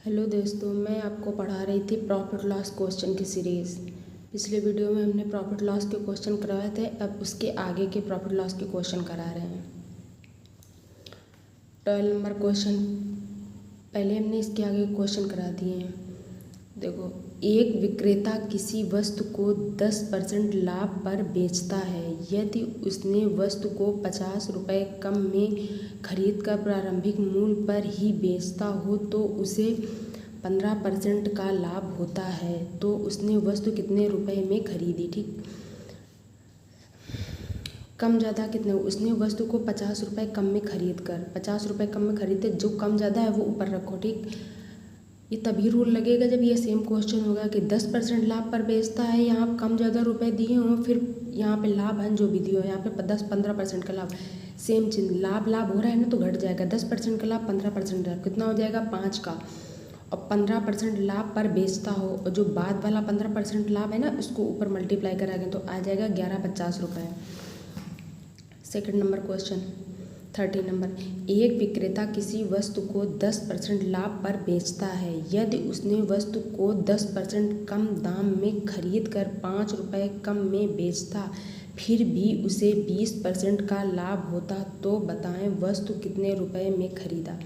Hello दोस्तों, मैं आपको पढ़ा रही थी प्रॉफिट लॉस क्वेश्चन की सीरीज़। पिछले वीडियो में हमने प्रॉफिट लॉस के क्वेश्चन करवाए थे, अब उसके आगे के प्रॉफिट लॉस के क्वेश्चन करा रहे हैं। 12 नंबर क्वेश्चन, पहले हमने इसके आगे क्वेश्चन करा दिए हैं। देखो, एक विक्रेता किसी वस्तु को 10% लाभ पर बेचता है। यदि उसने वस्तु को 50 रुपये कम में खरीद कर प्रारंभिक मूल्य पर ही बेचता हो तो उसे 15% का लाभ होता है। तो उसने वस्तु कितने रुपए में खरीदी? ठीक, कम ज़्यादा कितने? उसने वस्तु को 50 रुपये कम में खरीद कर, 50 रुपये कम में खरीदे, जो कम ज़्यादा है वो ऊपर रखो। ठीक, ये तभी रूल लगेगा जब ये सेम क्वेश्चन होगा कि 10% लाभ पर बेचता है, यहाँ कम ज़्यादा रुपए दिए हों, फिर यहाँ पे लाभ है जो भी दिए हो, यहाँ पे 10-15% का लाभ, सेम चीज़, लाभ लाभ हो रहा है ना तो घट जाएगा। 10% का लाभ 15% लाभ कितना हो जाएगा? 5 का। और 15% लाभ पर बेचता हो और जो बाद वाला 15% लाभ है ना उसको ऊपर मल्टीप्लाई कराएंगे तो आ जाएगा 1150 रुपये। सेकंड नंबर क्वेश्चन 13 नंबर, एक विक्रेता किसी वस्तु को 10% लाभ पर बेचता है। यदि उसने वस्तु को 10% कम दाम में खरीद कर 5 रुपये कम में बेचता, फिर भी उसे 20% का लाभ होता, तो बताएं वस्तु कितने रुपए में खरीदा?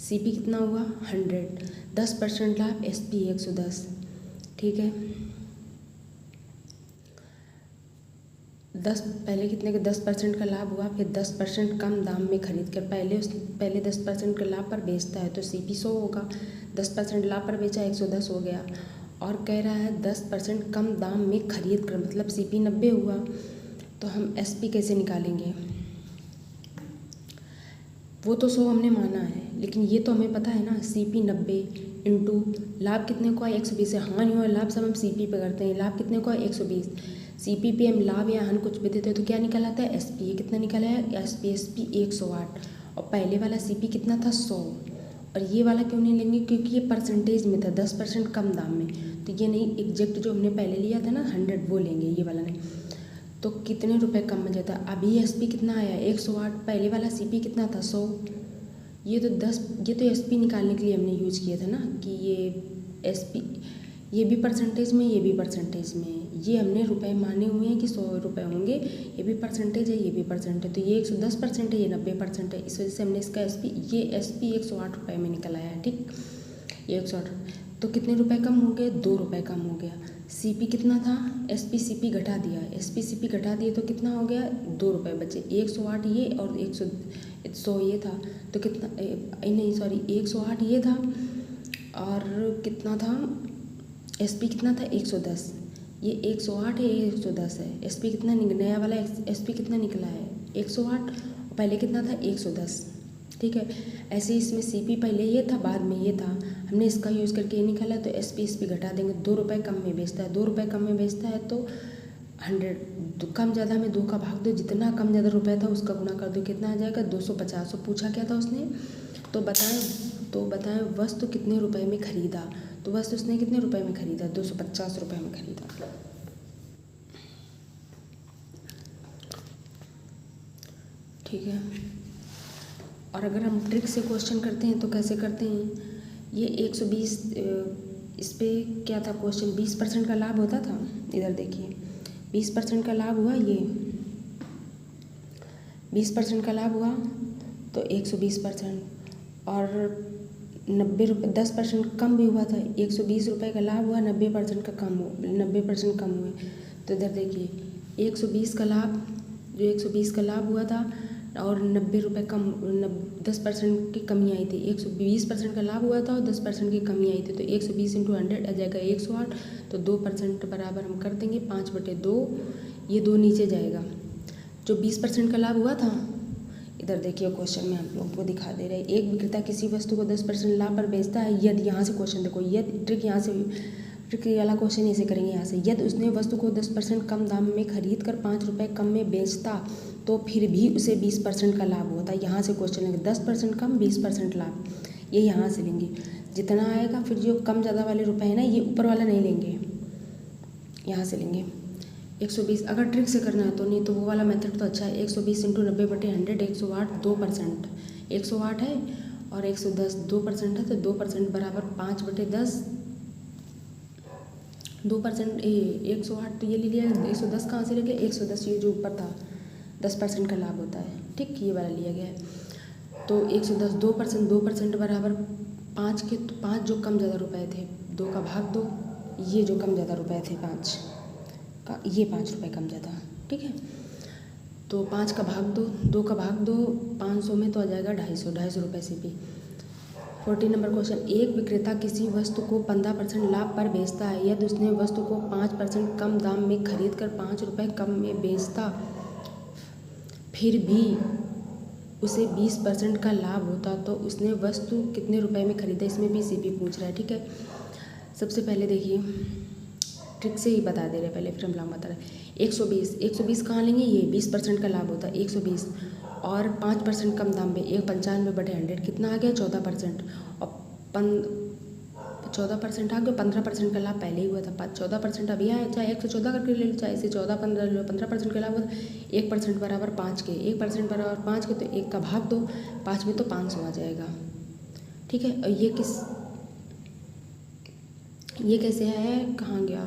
सीपी कितना हुआ? 100। 10% लाभ, एसपी 110। ठीक है, 10 पहले कितने का 10% का लाभ हुआ, फिर 10% कम दाम में खरीद कर पहले 10% के लाभ पर बेचता है तो सीपी 100 होगा। 10% लाभ पर बेचा 110 हो गया। और कह रहा है 10% कम दाम में खरीद कर, मतलब सीपी 90 हुआ। तो हम एसपी कैसे निकालेंगे? वो तो 100 हमने माना है, लेकिन ये तो हमें पता है ना, सीपी 90 इंटू लाभ कितने को है? 120 है। हानि और लाभ सब हम सीपी पे करते हैं। लाभ कितने को है? 120। सीपी पे हम लाभ या हानि कुछ भी देते हैं तो क्या निकल आता है? एसपी। ये कितना निकला है? एसपी 108। और पहले वाला सीपी कितना था? 100। और ये वाला क्यों नहीं लेंगे? क्योंकि ये परसेंटेज में था, 10% कम दाम में, तो ये नहीं, एग्जैक्ट जो हमने पहले लिया था ना 100 वो लेंगे, ये वाला नहीं। तो कितने रुपए कम में जाता? अभी एसपी कितना आया? 108। पहले वाला सीपी कितना था? 100। ये तो एसपी निकालने के लिए हमने यूज़ किया था ना कि ये एसपी, ये भी परसेंटेज में, ये भी परसेंटेज में, ये हमने रुपए माने हुए हैं कि 100 रुपये होंगे, ये भी परसेंटेज है, ये भी परसेंटेज, तो ये 110% है, ये 90% है, इस वजह से हमने इसका एसपी 108 रुपये में निकल आया है। ठीक, ये 108, तो कितने रुपए कम हो गए? 2 रुपये कम हो गया। सीपी कितना था? एसपी सीपी घटा दिया, एसपी सीपी घटा दिए तो कितना हो गया? 2 रुपये बचे। 108 ये और 100 ये था, तो कितना, नहीं सॉरी, 108 ये था और कितना था? एसपी कितना था? 110। ये 108 है, ये 110 है। एसपी कितना नया वाला एसपी कितना निकला है? 108। पहले कितना था? 110। ठीक है, ऐसे इसमें सीपी पहले ये था, बाद में ये था, हमने इसका यूज़ करके ये निकाला, तो एसपी घटा देंगे। 2 रुपये कम में बेचता है, 2 रुपये कम में बेचता है तो 100, कम ज़्यादा में 2 का भाग दो, जितना कम ज़्यादा रुपये था उसका गुणा कर दो, कितना आ जाएगा? 250। तो पूछा क्या था उसने? तो बताएं वस्तु कितने रुपए में खरीदा? तो वस्तु उसने कितने रुपए में खरीदा? 250 रुपये में खरीदा। ठीक है, और अगर हम ट्रिक से क्वेश्चन करते हैं तो कैसे करते हैं? ये 120, इस पर क्या था क्वेश्चन? 20% का लाभ होता था। इधर देखिए, 20% का लाभ हुआ, ये 20% का लाभ हुआ तो 120%, और 90 रुपये, 10% कम भी हुआ था, 120 रुपये का लाभ हुआ, 90% का कम हो, 90% कम हुए। तो इधर देखिए 120 का लाभ, जो 120 का लाभ हुआ था और 90 रुपये कम, 10% की कमी आई थी। 120% का लाभ हुआ था और 10% की कमी आई थी, तो 120 इंटू 100 आ जाएगा 108। तो 2% बराबर हम कर देंगे 5/2, ये 2 नीचे जाएगा। जो 20% का लाभ हुआ था, इधर देखिए क्वेश्चन में हम लोग को दिखा दे रहे हैं, एक विक्रेता किसी वस्तु को 10% लाभ पर बेचता है। यदि, यहाँ से क्वेश्चन देखो, यदि ट्रिक यहाँ से, ट्रिक वाला क्वेश्चन ऐसे करेंगे यहाँ से, यदि उसने वस्तु को 10% कम दाम में खरीद कर 5 रुपये कम में बेचता तो फिर भी उसे 20% का लाभ होता है। यहाँ से क्वेश्चन लेंगे, 10% कम 20% लाभ, ये यहाँ से लेंगे, जितना आएगा, फिर जो कम ज़्यादा वाले रुपए हैं ना, ये ऊपर वाला नहीं लेंगे, यहाँ से लेंगे 120। अगर ट्रिक से करना है तो, नहीं तो वो वाला मेथड तो अच्छा है। 120 इंटू 90/100, 108, 2%, 108 है और 110 2% है, तो 2% बराबर 5/10। 2% 108, तो ये ले लिया। 110 कहाँ से ले लिया? 110 ये जो ऊपर था 10% का लाभ होता है, ठीक, ये वाला लिया गया है। तो 110 2% बराबर 5 के, तो 5 जो कम ज़्यादा रुपए थे 2 का भाग 2, ये जो कम ज़्यादा रुपए थे 5 का, ये 5 रुपये कम ज़्यादा, ठीक है। तो 5 का भाग 2 का भाग 2, 500 में तो आ जाएगा 250 रुपये से भी। 14 नंबर क्वेश्चन, एक विक्रेता किसी वस्तु को 15% लाभ पर बेचता है यदि उसने वस्तु को 5% कम दाम में खरीद कर 5 रुपये कम में बेचता, फिर भी उसे 20% का लाभ होता, तो उसने वस्तु कितने रुपए में खरीदा? इसमें भी सीपी पूछ रहा है, ठीक है। सबसे पहले देखिए, ट्रिक से ही बता दे रहे हैं पहले, फिर हम लाभ बता रहे हैं। 120 कहाँ लेंगे? ये 20% का लाभ होता है 120, और 5% कम दाम में 95/100 कितना आ गया? 14%, और 14% आ गया। 15% का लाभ पहले ही हुआ था, 14% अभी आया, चाहे 114 करके ले लो, चाहे इसे 14-15 ले लो, 15% का लाभ हुआ था। 1% बराबर 5 के, 1% बराबर 5 के, तो 1 का भाग 2, 5 में तो 500 आ जाएगा, ठीक है। और ये कैसे आया है? कहाँ गया?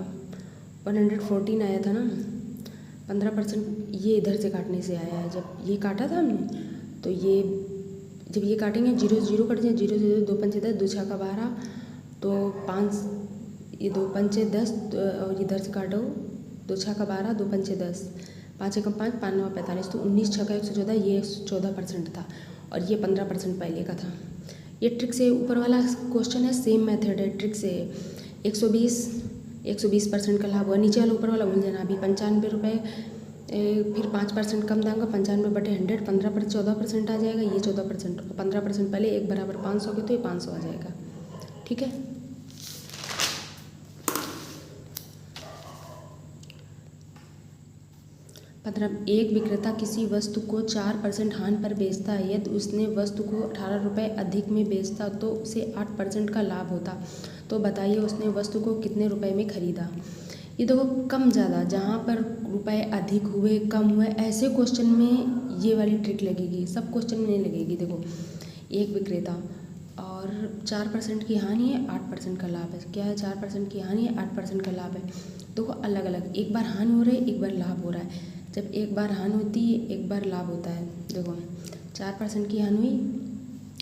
114 आया था ना, 15% ये इधर से काटने से आया है। जब ये काटा था हमने, तो ये जब ये काटेंगे 0 0 कट जाए, 0 0 2 पंचे 10, 2 6 का 12, तो 5, ये 2 पंचे 10, और इधर से काटो 2 6 का 12, 2 पंचे 10, 5 एकम 5, 5 9 45, तो 19 6 का 114, ये 114% था, और ये 15% पहले का था। ये ट्रिक से ऊपर वाला क्वेश्चन है, सेम मेथड है, ट्रिक से 120% का लाभ हुआ, नीचे वाला ऊपर वाला भूल जाना। अभी 95 रुपये, फिर 5% कम दाम का 95/100, 15% 14% आ जाएगा, ये 14%, और 15% पहले 1 बराबर 500 के, तो ये 500 आ जाएगा, ठीक है। एक विक्रेता किसी वस्तु को 4% हानि पर बेचता है यदि उसने वस्तु को 18 रुपये अधिक में बेचता, तो उसे 8% का लाभ होता, तो बताइए उसने वस्तु को कितने रुपए में खरीदा? ये देखो, कम ज़्यादा, जहाँ पर रुपए अधिक हुए कम हुए, ऐसे क्वेश्चन में ये वाली ट्रिक लगेगी, सब क्वेश्चन में नहीं लगेगी। देखो, एक विक्रेता और 4% की हानि है, 8% का लाभ है। क्या है? 4% की हानि है, 8% का लाभ है। देखो, अलग अलग, एक बार हानि हो रही है, एक बार लाभ हो रहा है। जब एक बार हानि होती है, एक बार लाभ होता है। देखो, 4% की हानि हुई,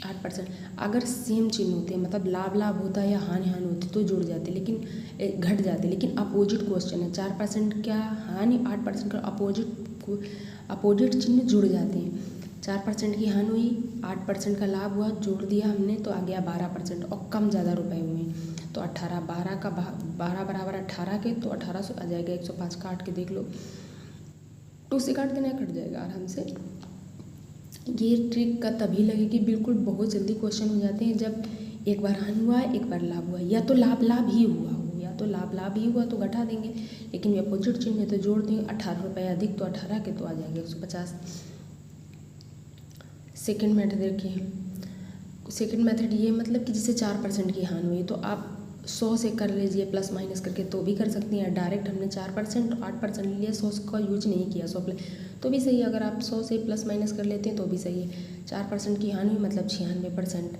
8%, अगर सेम चिन्ह होते हैं, मतलब लाभ होता है या हानि होती, तो जुड़ जाते, लेकिन घट जाते। लेकिन अपोजिट क्वेश्चन है, 4% क्या हानि, 8% का अपोजिट चिन्ह जुड़ जाते हैं। 4% की हानि हुई, 8% का लाभ हुआ, जोड़ दिया हमने, तो आ गया 12%, और कम ज़्यादा रुपए हुए, तो 18, 12 बराबर 18 के, तो 1800 आ जाएगा। 105 काट के देख लो, 2 से काट देना, कट जाएगा आराम से। ये ट्रिक का तभी लगेगी, बिल्कुल बहुत जल्दी क्वेश्चन हो जाते हैं जब एक बार हानि हुआ है, एक बार लाभ हुआ है, या तो लाभ ही हुआ हो, या तो लाभ ही हुआ तो घटा देंगे, लेकिन ये अपोजिट चिन्ह है तो जोड़ देंगे। 18 रुपये अधिक, तो 18 के, तो आ जाएगा 150। सेकेंड मेथड देखिए, सेकेंड मेथड ये मतलब कि जिसे 4% की हानि हुई, तो आप 100 से कर लीजिए प्लस माइनस करके, तो भी कर सकती हैं। डायरेक्ट हमने 4% 8% ले लिया, 100 का यूज नहीं किया, 100 प्लस, तो भी सही है। अगर आप 100 से प्लस माइनस कर लेते हैं तो भी सही है। 4% की हानि हुई मतलब 96%,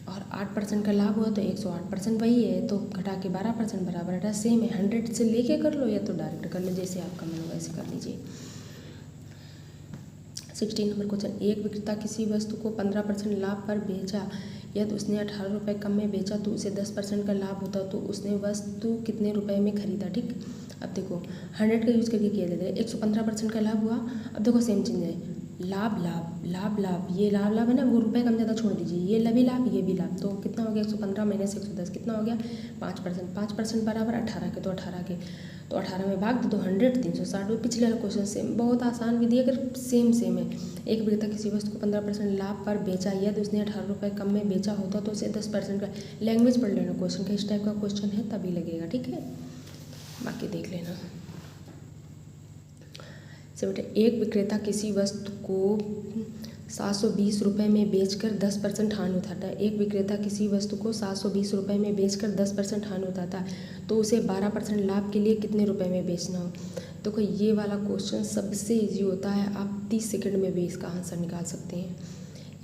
और 8% का लाभ हुआ तो 108% वही है, तो घटा के 12% बराबर है, सेम है। 100 से लेके कर लो या तो डायरेक्ट कर लो, जैसे आपका मन हो वैसे कर लीजिए। 16 नंबर क्वेश्चन, एक विक्रेता किसी वस्तु को 15% लाभ पर बेचा यदि उसने 18 रुपये कम में बेचा, तो उसे 10% का लाभ होता, तो उसने वस्तु कितने रुपए में खरीदा? ठीक, अब देखो 100 का यूज़ करके किया जाता है। 115% का लाभ हुआ। अब देखो सेम चीज़ है, लाभ, ये लाभ है ना, वो रुपए कम ज़्यादा छोड़ दीजिए, ये भी लाभ, ये भी लाभ, तो कितना हो गया? 115 माइनस 110 कितना हो गया? 5%। 5% बराबर 18 के, तो 18 के, तो 18 में भाग दो, 100, 360। पिछले वाला क्वेश्चन सेम, बहुत आसान विधि है, अगर सेम है। एक विक्रेता किसी वस्तु को 15% लाभ पर बेचा यदि उसने 18 रुपये कम में बेचा होता, तो उसे 10% का, लैंग्वेज पढ़ लेना क्वेश्चन का, इस टाइप का क्वेश्चन है तभी लगेगा, ठीक है, बाकी देख लेना। से बेटा, एक विक्रेता किसी वस्तु को 720 रुपये में बेचकर 10% हानि उठाता है। एक विक्रेता किसी वस्तु को 720 रुपये में बेचकर 10% हानि उठाता है, तो उसे 12% लाभ के लिए कितने रुपए में बेचना हो? देखो, ये वाला क्वेश्चन सबसे इजी होता है, आप 30 सेकंड में भी इसका आंसर निकाल सकते हैं।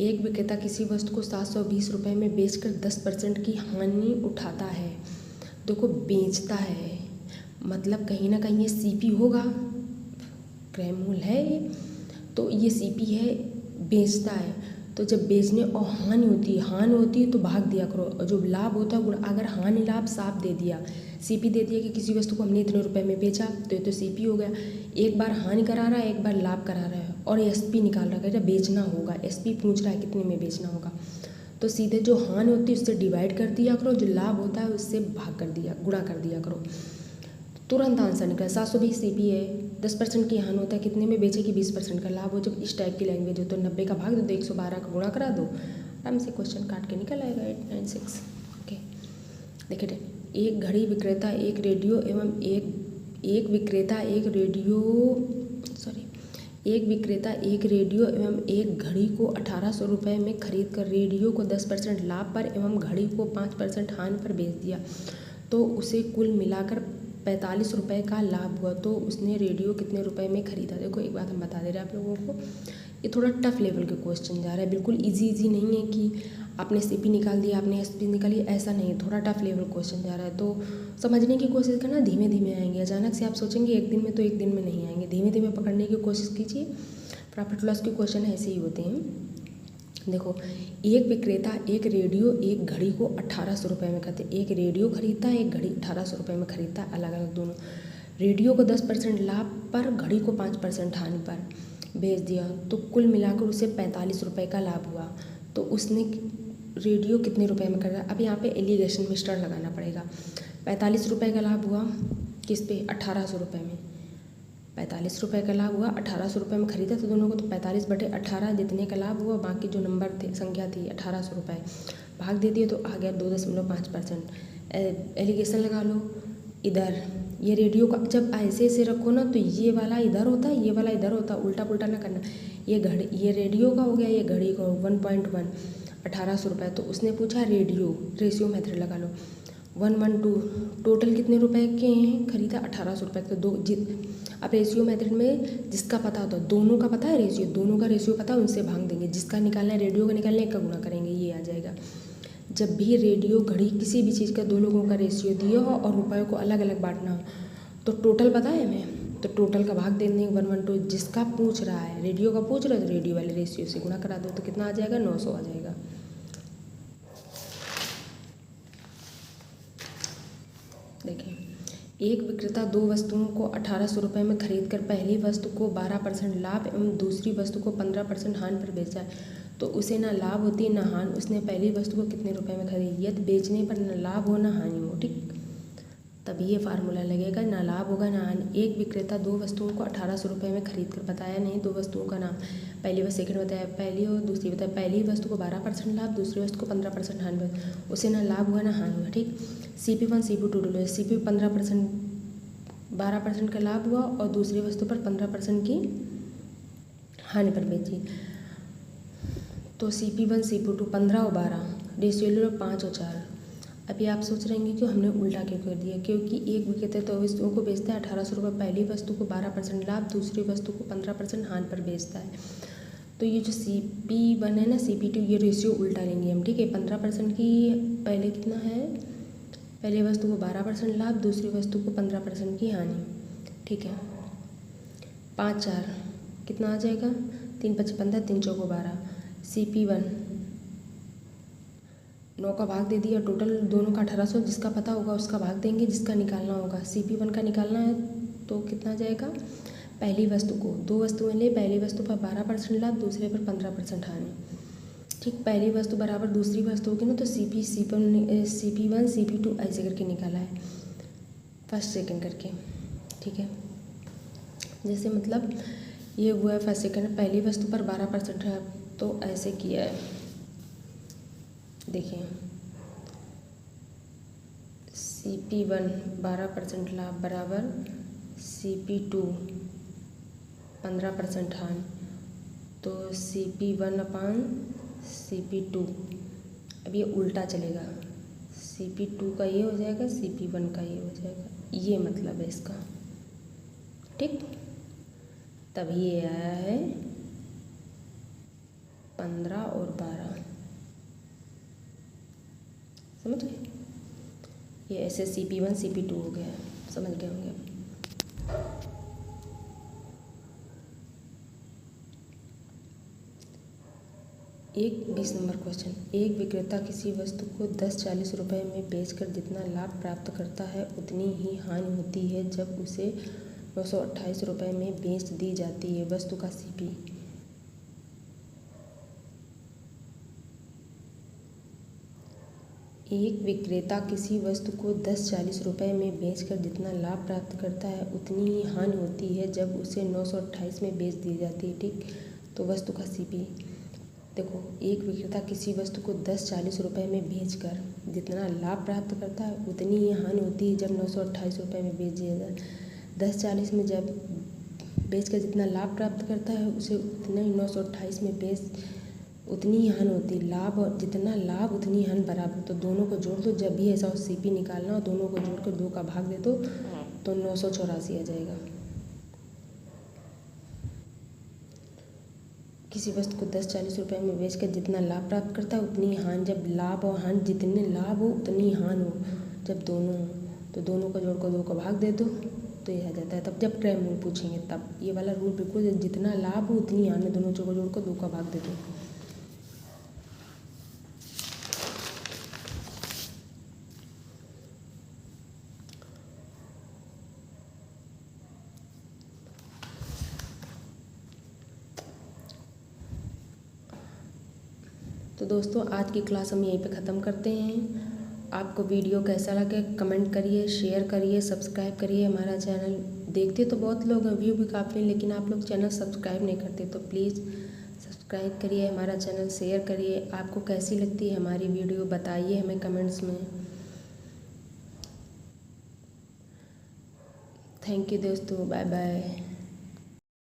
एक विक्रेता किसी वस्तु को 720 रुपये में बेचकर 10% की हानि उठाता है। देखो बेचता है मतलब कहीं ना कहीं ये सीपी होगा, क्रय मूल्य है ये, तो ये सीपी है, बेचता है। तो जब बेचने और हानि होती है तो भाग दिया करो, और जो लाभ होता है अगर हानि लाभ साफ दे दिया, सीपी दे दिया कि किसी वस्तु को हमने इतने रुपए में बेचा, तो ये तो सीपी हो गया। एक बार हानि करा रहा है, एक बार लाभ करा रहा है, और एसपी निकाल रहा है, जब बेचना होगा, एसपी पूछ रहा है कितने में बेचना होगा, तो सीधे जो हानि होती है उससे डिवाइड कर दिया करो, जो लाभ होता है उससे भाग कर दिया, गुणा कर दिया करो, तुरंत आंसर निकला। 720 सीपी है, 10% की हानि होता है, कितने में बेचे कि 20% का लाभ हो। जब इस टाइप की लैंग्वेज हो तो 90 का भाग दो, 112 का गुणा करा दो, आराम से क्वेश्चन काट के निकल आएगा 896। ओके देखिए, एक घड़ी विक्रेता एक रेडियो एवं एक विक्रेता एक रेडियो एवं एक घड़ी को 1800 रुपये में खरीद कर रेडियो को 10% लाभ पर एवं घड़ी को 5% हानि पर बेच दिया, तो उसे कुल मिलाकर 45 रुपये का लाभ हुआ। तो उसने रेडियो कितने रुपए में ख़रीदा। देखो एक बात हम बता दे रहे हैं आप लोगों को, ये थोड़ा टफ लेवल के क्वेश्चन जा रहा है, बिल्कुल इजी नहीं है कि आपने सीपी निकाल दिया, आपने एसपी निकाली, ऐसा नहीं है, थोड़ा टफ लेवल क्वेश्चन जा रहा है। तो समझने की कोशिश करना, धीमे धीमे आएंगे। अचानक से आप सोचेंगे एक दिन में, तो एक दिन में नहीं आएंगे, धीमे धीमे पकड़ने की कोशिश कीजिए। प्रॉफिट लॉस के क्वेश्चन ऐसे ही होते हैं। देखो, एक विक्रेता एक रेडियो एक घड़ी को 1800 रुपये में खरीदते, एक रेडियो खरीदता है, एक घड़ी 1800 रुपये में खरीदता है, अलग अलग दोनों। रेडियो को 10% लाभ पर, घड़ी को 5% हानि पर बेच दिया, तो कुल मिलाकर उसे 45 रुपये का लाभ हुआ। तो उसने रेडियो कितने रुपए में खरीदा। अब यहाँ पे एलिगेशन में स्टार लगाना पड़ेगा। 45 रुपये का लाभ हुआ किस पे, 1800 रुपये में। 45 रुपये का लाभ हुआ, 1800 रुपये में खरीदा तो दोनों को, तो 45/18 जितने का लाभ हुआ, बाकी जो नंबर थे, संख्या थी 1800 रुपये, भाग दे दिए तो आ गया 2.5%। एलिगेशन लगा लो इधर। ये रेडियो का जब ऐसे ऐसे रखो ना, तो ये वाला इधर होता है, ये वाला इधर होता है, उल्टा पुल्टा ना करना। ये रेडियो का हो गया, ये घड़ी का 1.1, 1800 रुपये। तो उसने पूछा रेडियो, रेशियो मेथड लगा लो, 112, टोटल कितने रुपए के हैं, खरीदा 1800 रुपये। तो अब रेशियो मेथड में जिसका पता होता है, दोनों का पता है रेशियो, दोनों का रेशियो पता है, उनसे भाग देंगे, जिसका निकालना है रेडियो का निकालना है, का गुणा करेंगे, ये आ जाएगा। जब भी रेडियो घड़ी किसी भी चीज़ का दो लोगों का रेशियो दिया हो और रुपयों को अलग अलग बांटना हो, तो टोटल पता है हमें, तो टोटल का भाग दे देंगे 112, जिसका पूछ रहा है, रेडियो का पूछ रहा है, तो रेडियो वाले रेशियो से गुणा करा दो, तो कितना आ जाएगा, 900 आ जाएगा। देखिए, एक विक्रेता दो वस्तुओं को 1800 रुपये में खरीद कर पहली वस्तु को 12% लाभ एवं दूसरी वस्तु को 15% हानि पर बेचा है, तो उसे ना लाभ होती है ना हानि। उसने पहली वस्तु को कितने रुपए में खरीदी, यदि बेचने पर ना लाभ हो ना हानि हो, ठीक, तभी ये फार्मूला लगेगा, ना लाभ होगा ना हानि। एक विक्रेता दो वस्तुओं को 1800 रुपये में खरीद कर, बताया नहीं दो वस्तुओं का नाम, पहली व सेकंड बताया, पहली और दूसरी बताया, पहली वस्तु को 12% लाभ, दूसरी वस्तु को 15% हानि, उसे ना लाभ हुआ ना हानि हुआ, ठीक। CP1 CP2 डलो, CP 12% का लाभ हुआ और दूसरी वस्तु पर 15% की हानि पर बेची, तो CP1 CP2 15 और 12, रेशियो ले लो 5 और 4। अभी आप सोच रहे हैं कि हमने उल्टा क्यों कर दिया, क्योंकि एक विक्रेता तो वस्तुओं को बेचता है 1800 रुपये, पहली वस्तु को 12% लाभ, दूसरी वस्तु को 15% हानि पर बेचता है। तो ये जो CP1 है ना, CP2, ये रेशियो उल्टा लेंगे हम, ठीक है। 15% की पहले कितना है, पहले वस्तु को 12% लाभ, दूसरी वस्तु को 15% की हानि, ठीक है। 5 4 कितना आ जाएगा, 3 5 15, 3 4 12। CP1 9 का भाग दे दिया, टोटल दोनों का 1800, जिसका पता होगा उसका भाग देंगे, जिसका निकालना होगा। CP1 का निकालना है तो कितना जाएगा, पहली वस्तु को, दो वस्तुएं ले, पहली वस्तु पर 12% लाभ, दूसरे पर 15% हानि, ठीक। पहली वस्तु बराबर दूसरी वस्तु होगी ना, तो CP1 CP2 ऐसे करके निकाला है, फर्स्ट सेकंड करके, ठीक है। जैसे मतलब ये हुआ है फर्स्ट सेकंड, पहली वस्तु पर 12% है, तो ऐसे किया है। देखिए, CP1 12% लाभ बराबर CP2 15% हानि, तो CP1/CP2। अब ये उल्टा चलेगा, CP2 का ये हो जाएगा, CP1 का ये हो जाएगा, ये मतलब है इसका, ठीक। तभी ये आया है 15 और 12, समझ गए। ये ऐसे CP1 CP2 हो गया, समझ गए होंगे आप। एक 20 नंबर क्वेश्चन, एक विक्रेता किसी वस्तु को 10-40 रुपये में बेचकर जितना लाभ प्राप्त करता है उतनी ही हानि होती है जब उसे 928 रुपये में बेच दी जाती है। वस्तु का CP। एक विक्रेता किसी वस्तु को 10-40 रुपये में बेचकर जितना लाभ प्राप्त करता है उतनी ही हानि होती है जब उसे 928 में बेच दी जाती है। ठीक, तो वस्तु का CP देखो, एक विक्रेता किसी वस्तु को 10-40 रुपये में बेचकर जितना लाभ प्राप्त करता है उतनी ही हानि होती है जब 928 रुपये में बेच दिया जाए। 10-40 में जब बेचकर जितना लाभ प्राप्त करता है उसे उतना ही 928 में बेच उतनी ही हानि होती है। लाभ और जितना लाभ उतनी हानि बराबर, तो दोनों को जोड़ दो। जब भी ऐसा हो CP निकालना हो, दोनों को जोड़ कर 2 का भाग दे दो तो 984 आ जाएगा। किसी वस्तु को 10-40 रुपये में बेचकर जितना लाभ प्राप्त करता है उतनी हानि, जब लाभ और हानि जितने लाभ हो उतनी हानि हो, जब दोनों हो तो दोनों को जोड़कर 2 का भाग दे दो तो ये आ जाता है। तब जब क्रम रूल पूछेंगे तब ये वाला रूल बिल्कुल, जितना लाभ हो उतनी हानि, दोनों को जोड़कर 2 का भाग दे दो। तो दोस्तों आज की क्लास हम यहीं पे ख़त्म करते हैं। आपको वीडियो कैसा लगे कमेंट करिए, शेयर करिए, सब्सक्राइब करिए हमारा चैनल। देखते तो बहुत लोग हैं, व्यू भी काफ़ी, लेकिन आप लोग चैनल सब्सक्राइब नहीं करते, तो प्लीज़ सब्सक्राइब करिए हमारा चैनल, शेयर करिए। आपको कैसी लगती है हमारी वीडियो बताइए हमें कमेंट्स में। थैंक यू दोस्तों, बाय बाय।